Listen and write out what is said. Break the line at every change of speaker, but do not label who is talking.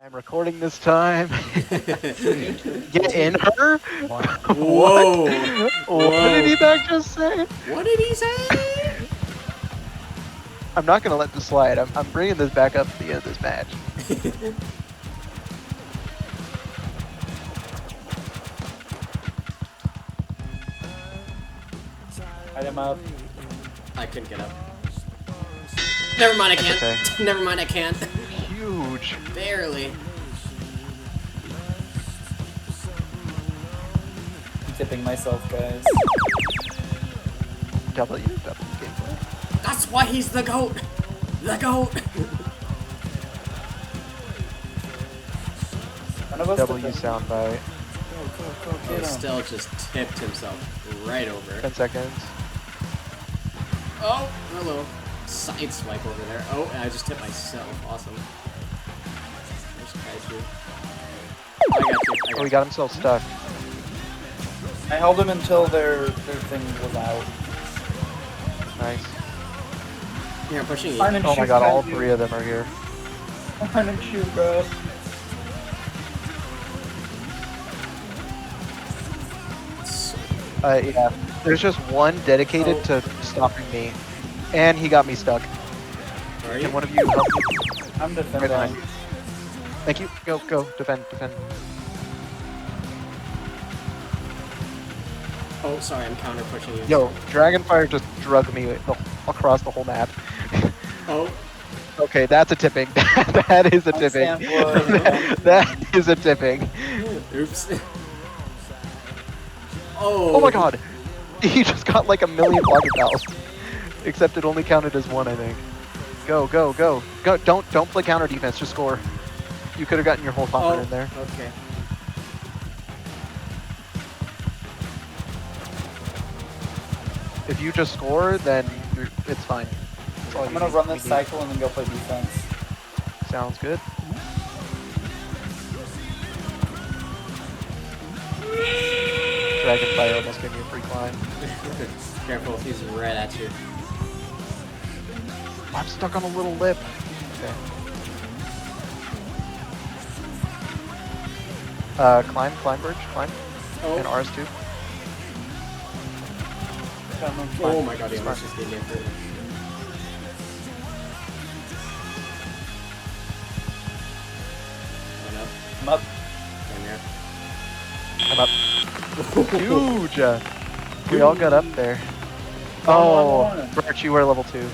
I'm recording this time. Get in her?
Whoa!
What did he back just say?
What did he say?
I'm not gonna let this slide. I'm bringing this back up at the end of this match.
Light him up.
I couldn't get up. Never mind, I can't.
Okay.
Never mind, I can't.
Huge.
Barely.
I'm tipping myself, guys.
W gameplay.
That's why he's the GOAT! The GOAT!
None of us
W
tipping.
soundbite.
Go,
He
get him.
still just tipped himself right over.
10 seconds.
Oh, hello. Side swipe over there. Oh, and I just tipped myself. Awesome. There's Kaiju. I got you.
Oh, he got himself stuck.
I held him until their thing was out.
Nice.
Here, I'm pushing you.
Find and
Oh my
shoot,
god, all
Kaiju.
three of them are here.
Find and shoot, bro.
Yeah. There's just one dedicated to stopping me. And he got me stuck.
Where are you?
Can one of you help me?
I'm
Right
defending.
behind you. Thank you. Go, go. Defend, defend.
Oh, sorry, I'm counter pushing you.
Yo, Dragonfire just drug me across the whole map.
Oh,
Okay, that's a tipping. That is a
I'm
tipping.
Sandwood.
That is a tipping.
oops. Oh.
Oh my god! He just got like 1,000,000 pocket balls. Except it only counted as one, I think. Go, go, go. Go, don't play counter defense, just score. You could have gotten your whole topper in there.
Okay.
If you just score, then it's fine. That's all
I'm
you
gonna
need-
run
you
this
need.
cycle and then go play defense.
Sounds good. Dragonfire almost gave me a free climb.
Careful, he's right at you.
I'm stuck on a little lip. Okay. Climb bridge, climb. And
Oh,
RS2.
oh my god, he
Smart.
almost just gave me a free one. Oh no.
I'm up.
Damn
I'm up. Huge! We all got up there. Oh, Birch, you were level 2.